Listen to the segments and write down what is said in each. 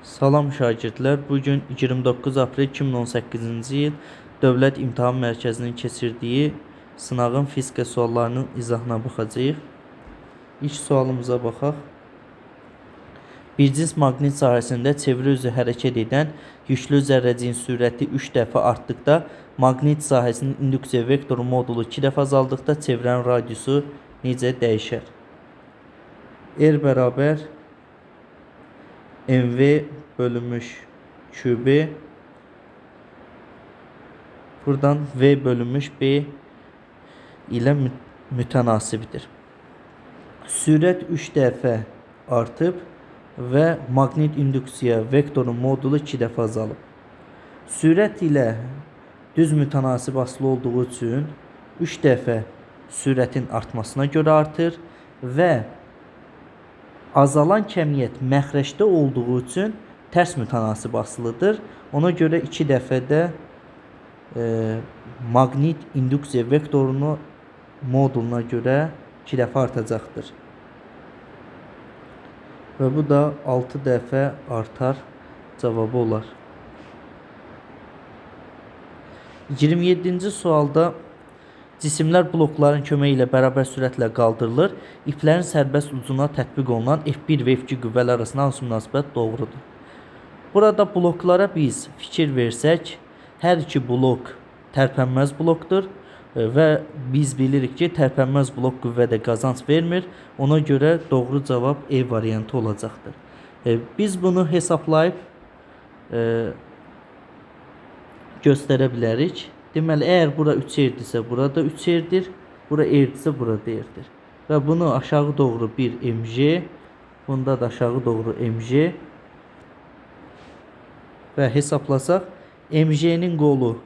Salam şagirdlər, bugün 29 aprel 2018-ci il Dövlət İmtahan Mərkəzinin keçirdiyi sınağın fizika suallarının izahına baxacağıq. İlk sualımıza baxaq. Bir cins maqnit sahəsində çevrə üzrə hərəkət edən yüklü zərrəciyin sürəti 3 dəfə artdıqda, maqnit sahəsinin induksiya vektoru modulu 2 dəfə azaldıqda çevrənin radiusu necə dəyişər? R bərabər mv bölünmüş qb, buradan v bölünmüş b ilə mütənasibdir. Sürət 3 dəfə artıb və maqnit induksiya vektoru modulu 2 dəfə azalıb. Sürət ilə düz mütənasib asılı olduğu üçün 3 dəfə sürətin artmasına görə artır və azalan kəmiyyət məxrəcdə olduğu üçün tərs mütənasib asılıdır. Ona görə 2 dəfə də maqnit induksiya vektorunun moduluna görə 2 dəfə artacaqdır. Və bu da 6 dəfə artar cavabı olar. 27-ci sualda cisimlər blokların köməyi ilə bərabər sürətlə qaldırılır. İplərin sərbəst ucuna tətbiq olunan F1 və F2 qüvvələr arasında hansı münasibət doğrudur? Burada bloklara biz fikir versək, hər iki blok tərpənməz blokdur və biz bilirik ki, tərpənməz blok qüvvədə qazanc vermir. Ona görə doğru cavab E variantı olacaqdır. Biz bunu hesablayıb göstərə bilərik. Deməli, əgər bura 3 erdirsə, burada 3 erdir, bura erdirsə, burada erdir. Və bunu aşağı doğru bir mg, bunda da aşağı doğru mg və hesablasaq, mg'nin qolu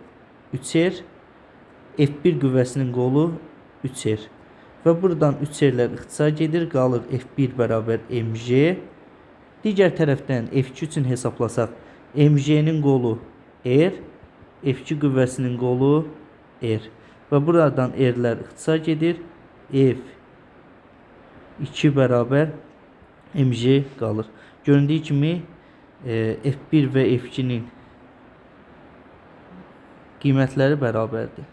3r, F1 qüvvəsinin qolu 3r. Və buradan 3r'lər ixtisar gedir, qalır F1 bərabər mg. Digər tərəfdən F2 üçün hesablasaq, mg'nin qolu r, F2 qüvvəsinin qolu R. Və buradan R'lər ixtisar gedir. F2 bərabər mg qalır. Göründüyü kimi F1 və F2'nin qiymətləri bərabərdir.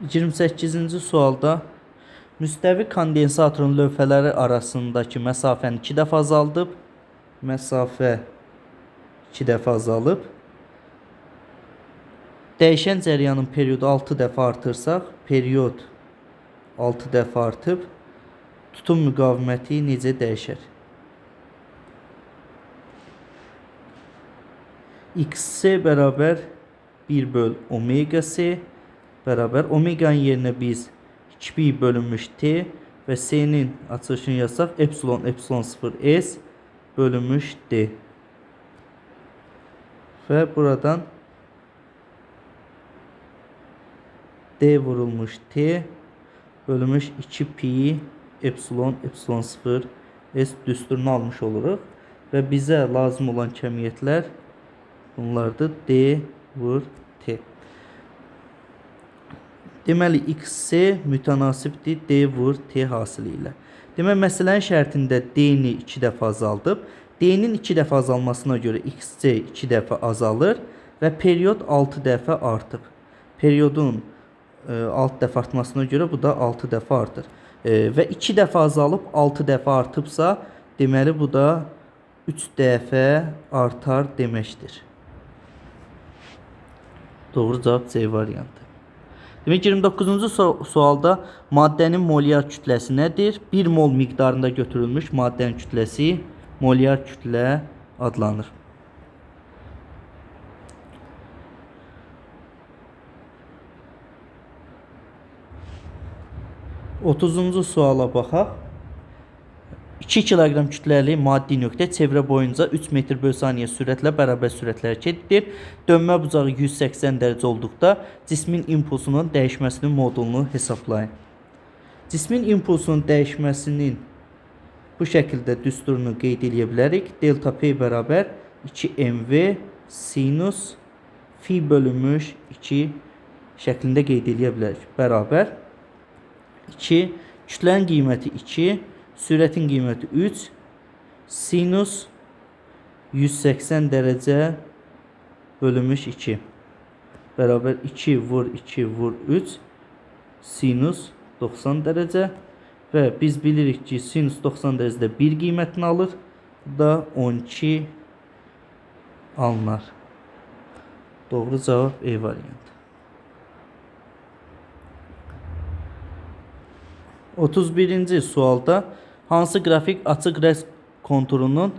$28-ci sualda müstəvi kondensatorun lövhələri arasındakı məsafəni 2 dəfə azaldıb. Məsafə 2 dəfə azalıb. Dəyişən cəryanın periodu 6 dəfə artırsaq, period 6 dəfə artıb, tutum müqaviməti necə dəyişər? Xc bərabər 1 böl omega c bərabər omeganın yerinə biz 2pi bölünmüş t və c'nin açılışını yazsaq, epsilon 0 s bölünmüş d. Və buradan d vurulmuş t bölünmüş 2pi epsilon 0 s düsturunu almış oluruq. Və bizə lazım olan kəmiyyətlər bunlardır. D vur t. Deməli, xc mütənasibdir d vur t hasili ilə. Demək, məsələnin şərtində d-ni 2 dəfə azaldıb. D-nin 2 dəfə azalmasına görə xc 2 dəfə azalır və period 6 dəfə artıb. Periodun 6 dəfə artmasına görə bu da 6 dəfə artır. Və 2 dəfə azalıb 6 dəfə artıbsa, deməli bu da 3 dəfə artar deməkdir. Doğru cavab C variantı. Demək, 29-cu sualda maddənin molyar kütləsi nədir? 1 mol miqdarında götürülmüş maddənin kütləsi molyar kütlə adlanır. Otuzuncu suala baxaq. 2 kiloqram kütləli maddi nöqtə çevrə boyunca 3 metr böl saniyə sürətlə bərabər sürətlə hərəkət edir. Dönmə bucağı 180 dərəcə olduqda cismin impulsunun dəyişməsinin modulunu hesablayın. Cismin impulsunun dəyişməsinin bu şəkildə düsturunu qeyd edə bilərik. Delta P bərabər 2mv sinus fi bölünmüş 2 şəklində qeyd edə bilərik. Bərabər 2, kütlənin qiyməti 2, Sürətin qiyməti 3. Sinus 180 dərəcə bölünmüş 2. Bərabər 2 vur 2 vur 3. Sinus 90 dərəcə. Və biz bilirik ki, sinus 90 dərəcədə 1 qiymətini alır. Bu da 12 alınar. Doğru cavab E variantı. 31-ci sualda hansı qrafik açıq rəsm konturunun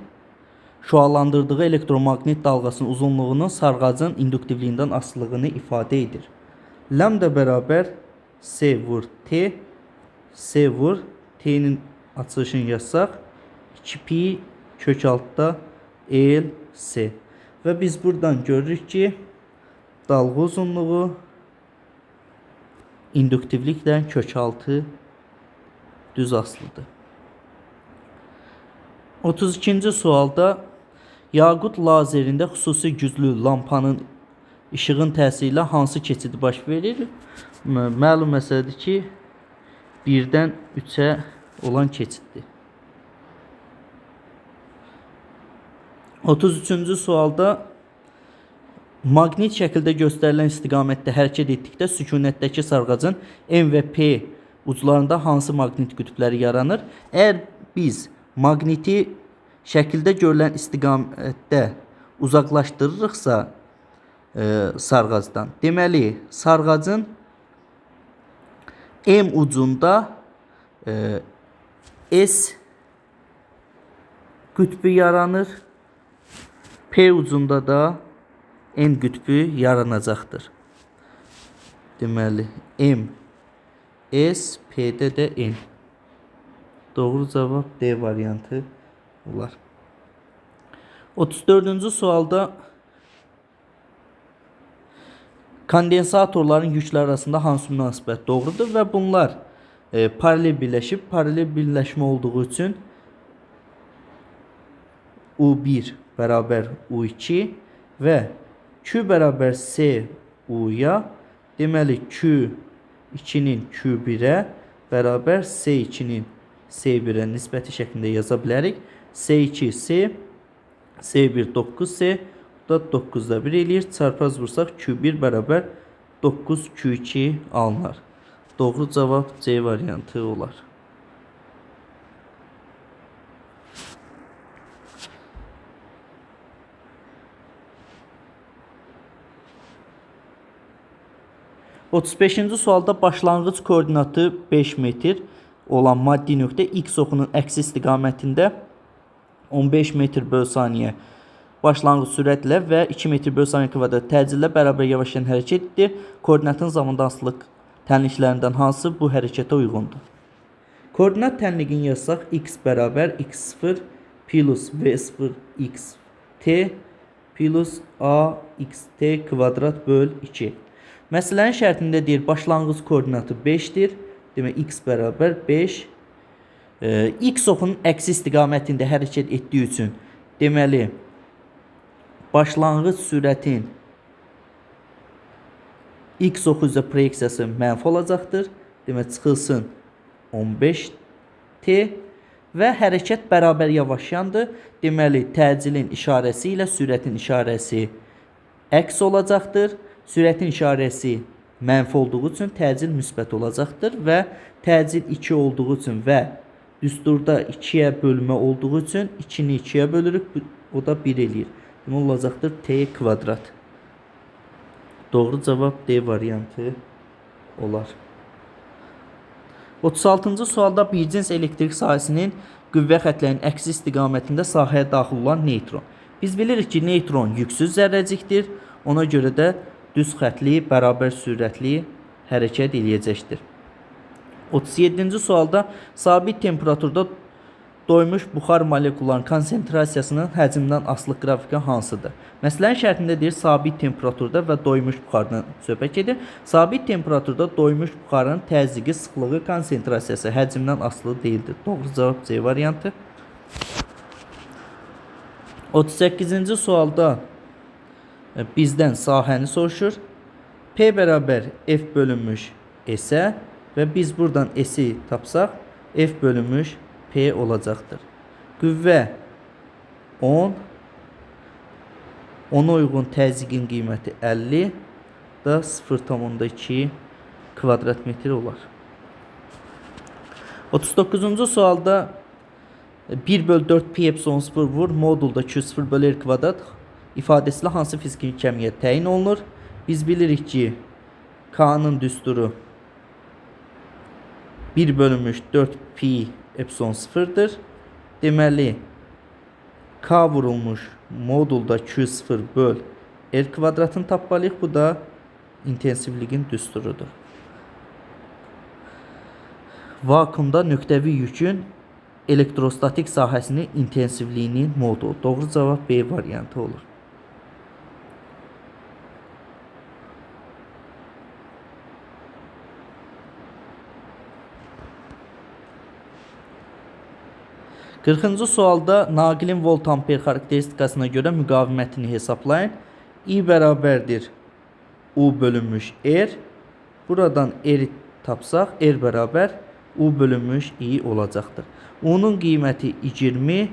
şüalandırdığı elektromaqnit dalğasının uzunluğunun sarğacın induktivliyindən asılılığını ifadə edir? Lambda bərabər C vur T, C vur T'nin açılışını yazsaq 2pi kök altda L C. Və biz buradan görürük ki, dalğa uzunluğu induktivliklə kök altı düz asılıdır. 32-ci sualda yaqut lazerində xüsusi güclü lampanın işığın təsiri ilə hansı keçidi baş verir? Məlum məsələdir ki, 1-dən 3-ə olan keçiddir. 33-cü sualda maqnit şəkildə göstərilən istiqamətdə hərəkət etdikdə sükunətdəki sarğacın M və P uclarında hansı maqnit qütbləri yaranır? Əgər biz maqniti şəkildə görülən istiqamətdə uzaqlaşdırırıqsa sarğacdan, deməli sarğacın M ucunda S qütbü yaranır, P ucunda da N qütbü yaranacaqdır. Deməli M S, P'də də N. Doğru cavab D variantı olar. 34-cü sualda kondensatorların yüklər arasında hansı münasibət doğrudur və bunlar paralel birləşib, paralel birləşmə olduğu üçün U1 bərabər U2 və Q bərabər C U'ya, deməli Q2-nin Q1-ə bərabər C2-nin C1-ə nisbəti şəklində yaza bilərik. C2 C, C1 9C, bu da 9-da 1 eləyir. Çarpaz vursaq Q1 bərabər 9 Q2 alınar. Doğru cavab C variantı olar. Otuz beşinci sualda başlanğıc koordinatı 5 metr olan maddi nöqtə X oxunun əksi istiqamətində 15 metr böl saniyə başlanğıc sürətlə və 2 metr böl saniyə kvadrat təcillə bərabər yavaşlayan hərəkət edir. Koordinatın zamandansılıq tənliklərindən hansı bu hərəkətə uyğundur? Koordinat tənliğini yazsaq X bərabər X0 plus V0 XT plus AXT kvadrat böl 2. Məsələnin şərtində deyir, başlanğıc koordinatı 5-dir. Demək, X bərabər 5. X oxunun əksi istiqamətində hərəkət etdiyi üçün, deməli, başlanğıc sürətin X oxu üzrə proyeksiyası mənfi olacaqdır. Demək, çıxılsın 15T və hərəkət bərabər yavaşyandır. Deməli, təcilin işarəsi ilə sürətin işarəsi əks olacaqdır. Sürətin işarəsi mənfi olduğu üçün təcil müsbət olacaqdır və təcil 2 olduğu üçün və düsturda 2-yə bölmə olduğu üçün 2-ni 2-yə bölürük, o da 1 eləyir. Demək olacaqdır T kvadrat. Doğru cavab D variantı olar. 36-cı sualda bir cins elektrik sahəsinin qüvvə xətlərinin əksi istiqamətində sahəyə daxil olan neytron. Biz bilirik ki, neytron yüksüz zərrəcikdir. Ona görə də düz xətli, bərabər sürətli hərəkət eləyəcəkdir. 37-ci sualda sabit temperaturda doymuş buxar molekulların konsentrasiyasının həcmdən asılı qrafiki hansıdır? Məsələnin şərtində deyir, sabit temperaturda və doymuş buxardan söhbət edir. Sabit temperaturda doymuş buxarın təzyiqi, sıxlığı, konsentrasiyası həcmdən asılı deyildir. Doğru cavab C variantı. 38-ci sualda bizdən sahəni soruşur. P bərabər F bölünmüş S-ə və biz buradan S-i tapsaq F bölünmüş P olacaqdır. Qüvvə 10. Ona uyğun təzyiqin qiyməti 50 da 0,2 kvadrat metr olar. 39-cu sualda 1/4 pi epsilon 0 vur modulda Q0 bölü R kvadrat ifadəsilə hansı fiziki kəmiyyət təyin olunur? Biz bilirik ki, K'nın düsturu 1/4 pi epsilon 0'dır. Deməli, K vurulmuş modulda Q0 böl R kvadratını tapmalıyıq. Bu da intensivliğin düsturudur. Vakuumda nöqtəvi yükün elektrostatik sahəsinin intensivliyinin modulu. Doğru cavab B variantı olur. Qırxıncı sualda naqilin volt amper xarakteristikasına görə müqavimətini hesablayın. I bərabərdir U bölünmüş R. Buradan R'i tapsaq R bərabər U bölünmüş I olacaqdır. U'nun qiyməti 20.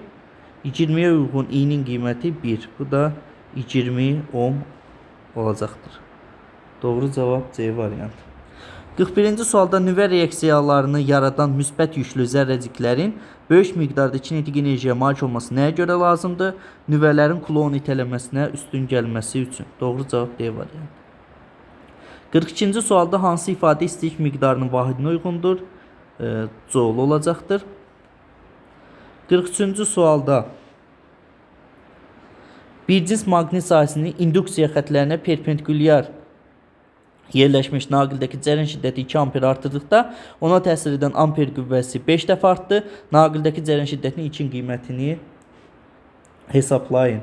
20'ye uyğun i'nin qiyməti 1. Bu da 20 ohm olacaqdır. Doğru cavab C variantı. 41-ci sualda nüvə reaksiyalarını yaradan müsbət yüklü zərrəciklərin böyük miqdarda kinetik enerjiyə malik olması nəyə görə lazımdır? Nüvələrin Coulomb itələməsinə üstün gəlməsi üçün. Doğru cavab D variantı. 42-ci sualda hansı ifadə istilik miqdarının vahidinə uyğundur? Joule olacaqdır. 43-cü sualda bir cins maqnit sahəsinin induksiya xətlərinə perpendikulyar yerləşmiş naqildəki cərəyan şiddəti 2 amper artırdıqda ona təsir edən amper qüvvəsi 5 dəfə artdı. Naqildəki cərəyan şiddətinin 2-nin qiymətini hesablayın.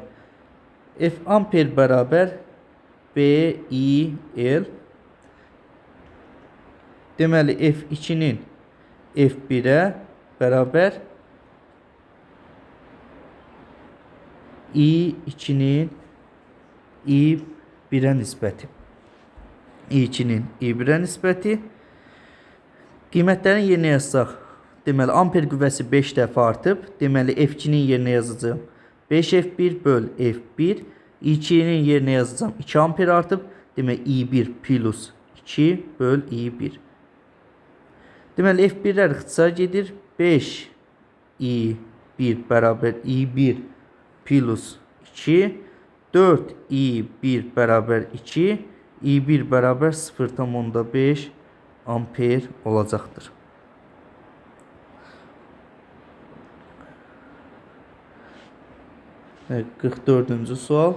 F amper bərabər B I L. Deməli F2'nin F1'ə bərabər I2'nin I1'ə nisbəti. I2'nin I1'ə nisbəti. Qiymətlərin yerinə yazsaq, deməli amper qüvvəsi 5 dəfə artıb. Deməli F2'nin yerinə yazacağım 5F1 böl F1. I2'nin yerinə yazacağım 2 amper artıb. Deməli I1 plus 2 böl I1. Deməli F1'lər ixtisar gedir. 5 I1 bərabər I1 plus 2. 4 I1 bərabər 2. I1 bərabər 0,5 amper olacaqdır. Evet, 44-cü sual.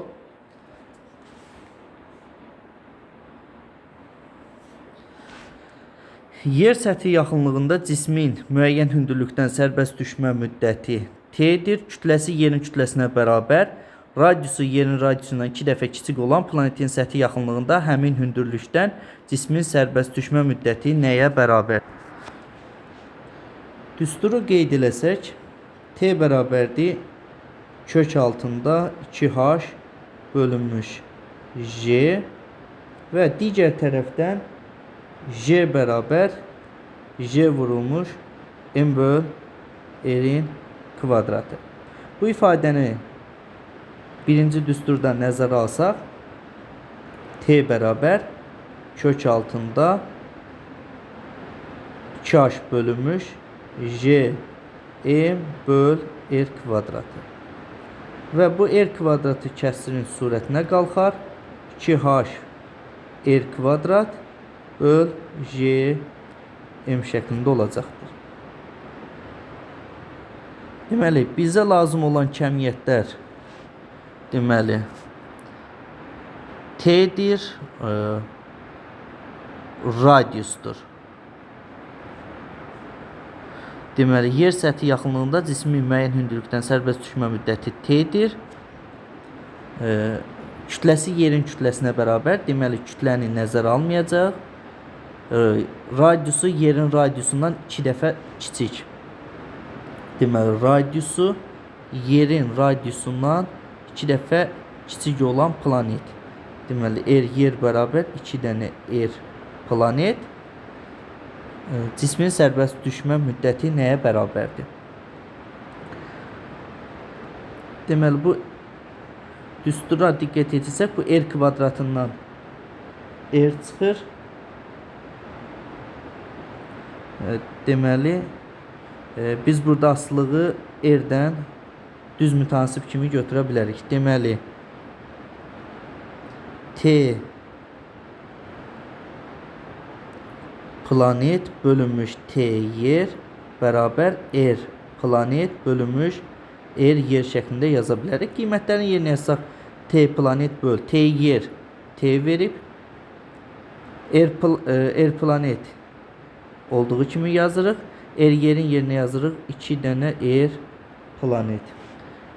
Yer səthi yaxınlığında cismin müəyyən hündürlükdən sərbəst düşmə müddəti T'dir. Kütləsi yerin kütləsinə bərabər. Radiusu yerin radiusundan 2 dəfə kiçik olan planetin səthi yaxınlığında həmin hündürlükdən cismin sərbəst düşmə müddəti nəyə bərabər? Düsturu qeyd eləsək, T bərabərdir kök altında 2H bölünmüş J və digər tərəfdən J bərabər J vurulmuş M böl R'in kvadratı. Bu ifadəni birinci düsturdan nəzərə alsaq, T bərabər kök altında 2H bölünmüş J M böl R kvadratı. Və bu R kvadratı kəsrin surətinə qalxar. 2H R kvadrat böl J M şəklində olacaqdır. Deməli, bizə lazım olan kəmiyyətlər deməli T'dir, radiusdur. Deməli, yer səthi yaxınlığında cismin müəyyən hündürlükdən sərbəst düşmə müddəti T'dir. Kütləsi yerin kütləsinə bərabər. Deməli, kütləni nəzərə almayacaq. Radiusu yerin radiusundan 2 dəfə kiçik. Deməli, radiusu yerin radiusundan 2 dəfə kiçik olan planet. Deməli, yer bərabər 2 dənə planet. Cismin sərbəst düşmə müddəti nəyə bərabərdir? Deməli bu düstura diqqət etsək bu r kvadratından r çıxır. Deməli biz burada asılığı r-dən düz mütənsib kimi götürə bilərik. Deməli t planet bölünmüş t yer bərabər r planet bölünmüş r yer şəklində yaza bilərik. Qiymətlərin yerinə yazsaq t planet böl t yer t verib r planet olduğu kimi yazırıq. R yerin yerinə yazırıq 2 dənə r planet.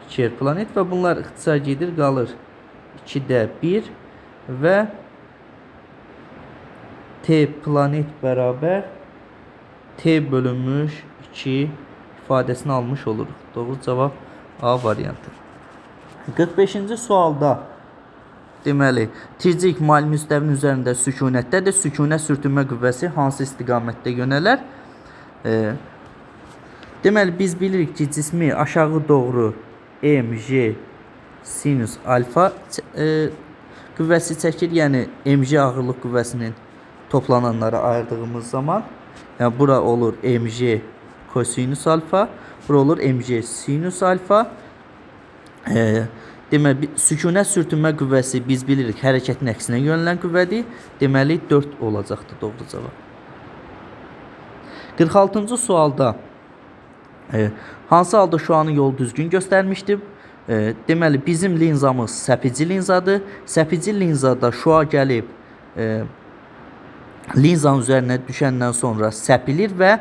2 r planet və bunlar ixtisar gedir qalır 2-də 1 və t planet bərabər t bölünmüş 2 ifadəsini almış oluruq. Doğru cavab A variantı. 45-ci sualda deməli tircik mail müstəvinin üzərində sükunətdədir. Sükunət sürtünmə qüvvəsi hansı istiqamətdə yönələr? Deməli biz bilirik ki cismi aşağı doğru mg sinus alfa qüvvəsi çəkir. Yəni mg ağırlıq qüvvəsinin toplananlara ayırdığımız zaman yəni bura olur mg kosinus alfa, bura olur mg sinus alfa. Deməli sükunət sürtünmə qüvvəsi biz bilirik hərəkətin əksinə yönələn qüvvədir. Deməli 4 olacaqdır doğru cavab. 46-cı sualda hansı halda şuanın yolu düzgün göstərmişdir? Deməli bizim linzamız səpici linzadır. Səpici linzada şua gəlib linzanın üzərinə düşəndən sonra səpilir və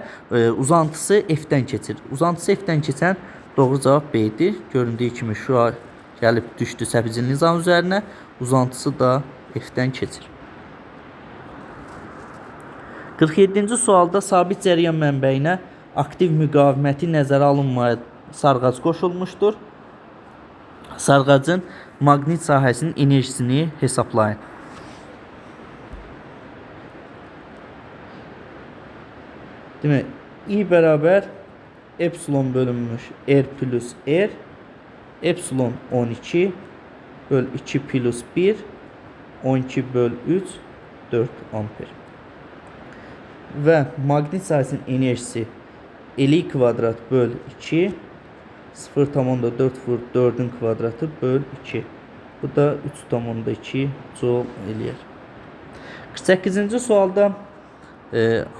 uzantısı F-dən keçir. Uzantısı F-dən keçən doğru cavab B-dir. Göründüyü kimi şua gəlib düşdü səpici linzanın üzərinə, uzantısı da F-dən keçir. 47-ci sualda sabit cəryan mənbəyinə aktiv müqaviməti nəzərə alınmaya sarğac qoşulmuşdur. Sarğacın maqnit sahəsinin enerjisini hesablayın. Demək, I bərabər epsilon bölünmüş R plus R, epsilon 12 böl 2 plus 1, 12 böl 3, 4 amper. Və maqnit sahəsinin enerjisi L kvadrat böl 2, 0,4 vur 4'ün kvadratı böl 2. Bu da 3,2 joule eləyir. 48-ci sualda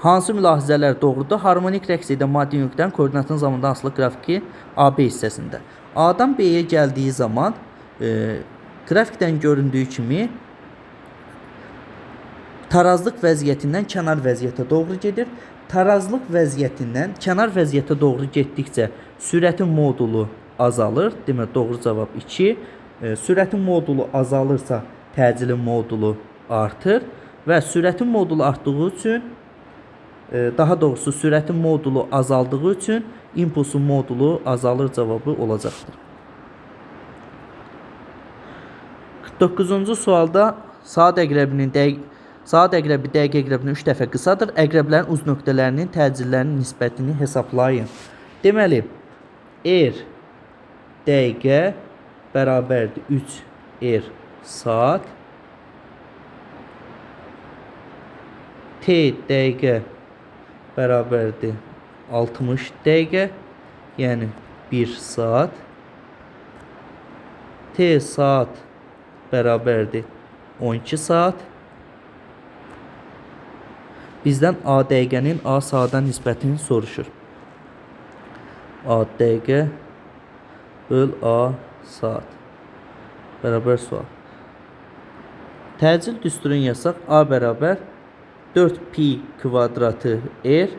hansı mülahizələr doğrudur? Harmonik rəqs edən maddi yüngdən koordinatın zamandan asılı qrafiki AB hissəsində. A'dan B'yə gəldiyi zaman qrafikdən göründüyü kimi tarazlıq vəziyyətindən kənar vəziyyətə doğru gedir. Tarazlıq vəziyyətindən kənar vəziyyətə doğru getdikcə sürətin modulu azalır. Demək doğru cavab 2. Sürətin modulu azalırsa təcilin modulu artır və sürətin modulu artdığı üçün daha doğrusu sürətin modulu azaldığı üçün impulsun modulu azalır cavabı olacaqdır. 49-cu sualda saat əqrəbinin saat əqrəbi dəqiqə əqrəbindən 3 dəfə qısadır. Əqrəblərin uz nöqtələrinin təcillərinin nisbətini hesablayın. Deməli, R dəqiqə bərabərdir 3 R saat. T dəqiqə bərabərdir 60 dəqiqə, yəni 1 saat. T saat bərabərdir 12 saat. Bizdən A dəqiqənin A saata nisbətini soruşur. A dəqiqə böl A saat bərabər sual. Təcil düsturunu yazsaq A bərabər 4 pi kvadratı R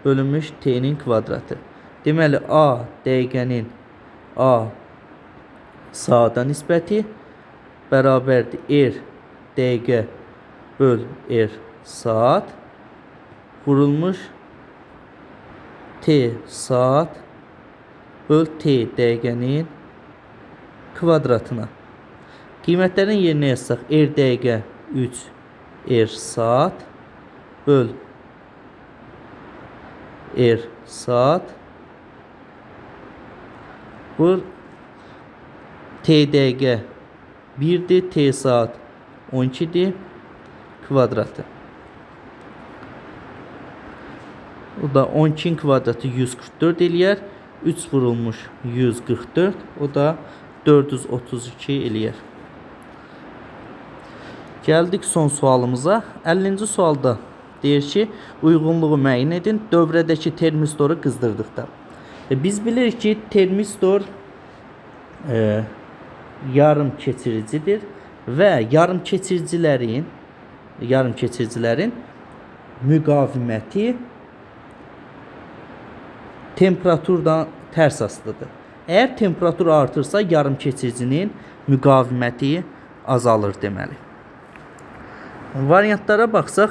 bölünmüş T'nin kvadratı. Deməli A dəqiqənin A saata nisbəti bərabərdir R dəqiqə böl R saat vurulmuş T saat böl T dəqiqənin kvadratına. Qiymətlərin yerinə yazsaq R dəqiqə 3 R saat böl R saat vur T dəqiqə 1-dir, T saat 12-dir kvadratı. O da 12'nin kvadratı 144 eləyər. 3 vurulmuş 144. O da 432 eləyər. Gəldik son sualımıza. 50-ci sualda deyir ki, uyğunluğu müəyyən edin. Dövrədəki termistoru qızdırdıqda. Biz bilirik ki, termistor yarım keçiricidir və yarım keçiricilərin müqaviməti temperaturdan tərs asılıdır. Əgər temperatur artırsa, yarım keçiricinin müqaviməti azalır deməli. Variantlara baxsaq,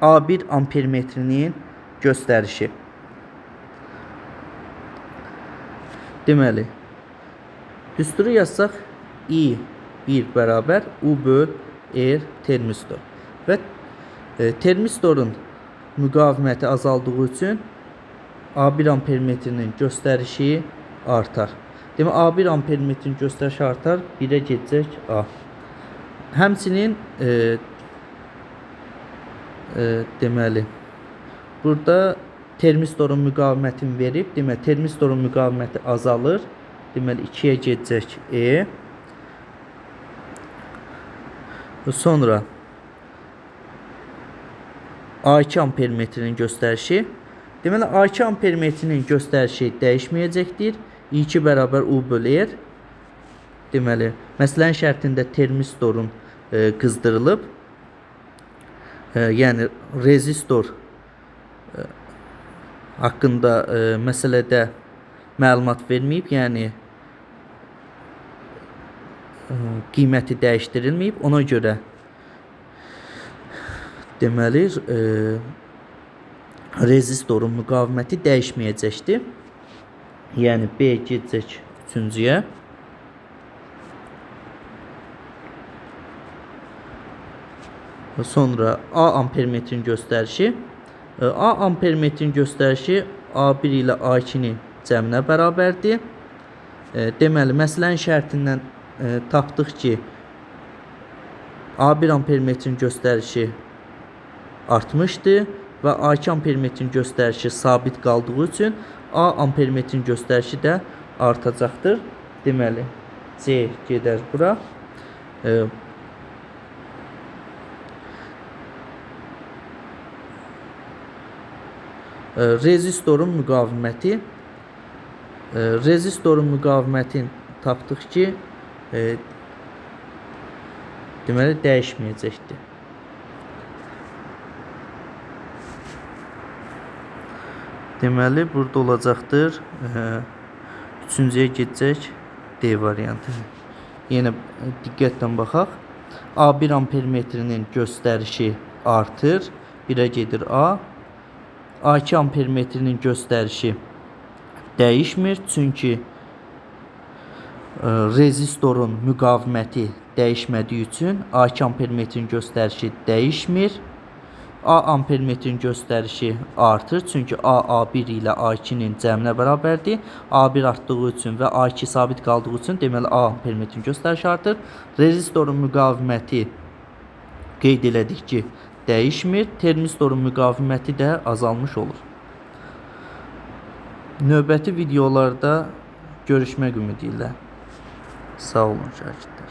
A1 ampermetrinin göstərişi. Deməli, düsturu yazsaq, I1 bərabər U böl R termistor. Və termistorun müqaviməti azaldığı üçün A1 ampermetrinin göstərişi artar. Demək, A1 ampermetrin göstərişi artar, 1'ə gedəcək A. Həmçinin deməli, burada termistorun müqavimətini verib, demək, termistorun müqaviməti azalır. Deməli, 2'yə gedəcək E. Sonra A2 ampermetrinin göstərişi. Deməli, A2 ampermetrinin göstərişi dəyişməyəcəkdir. I2 bərabər U böl R. Deməli, məsələnin şərtində termistorun qızdırılıb. Yəni, rezistor haqqında məsələdə məlumat verməyib. Yəni, qiyməti dəyişdirilməyib. Ona görə deməli, rezistorun müqaviməti dəyişməyəcəkdir. Yəni, B gedəcək 3-cüyə. Sonra A ampermetrin göstərişi. A ampermetrin göstərişi A1 ilə A2'nin cəminə bərabərdir. Deməli, məsələnin şərtindən tapdıq ki, A1 ampermetrin göstərişi artmışdır və A2 ampermetrin göstərişi sabit qaldığı üçün A ampermetrin göstərişi də artacaqdır. Deməli, C gedər bura. Rezistorun müqavimətin tapdıq ki, deməli, dəyişməyəcəkdir. Deməli, burada olacaqdır. 3-cüyə gedəcək D variantı. Yenə diqqətlə baxaq. A1 ampermetrinin göstərişi artır. 1'ə gedir A. A2 ampermetrinin göstərişi dəyişmir. Çünki rezistorun müqaviməti dəyişmədiyi üçün A2 ampermetrin göstərişi dəyişmir. A ampermetrin göstərişi artır. Çünki A, A1 ilə A2'nin cəminə bərabərdir. A1 artdığı üçün və A2 sabit qaldığı üçün deməli A ampermetrin göstərişi artır. Rezistorun müqaviməti qeyd elədik ki, dəyişmir. Termistorun müqaviməti də azalmış olur. Növbəti videolarda görüşmək ümidi ilə. Sağ olun şagirdlər.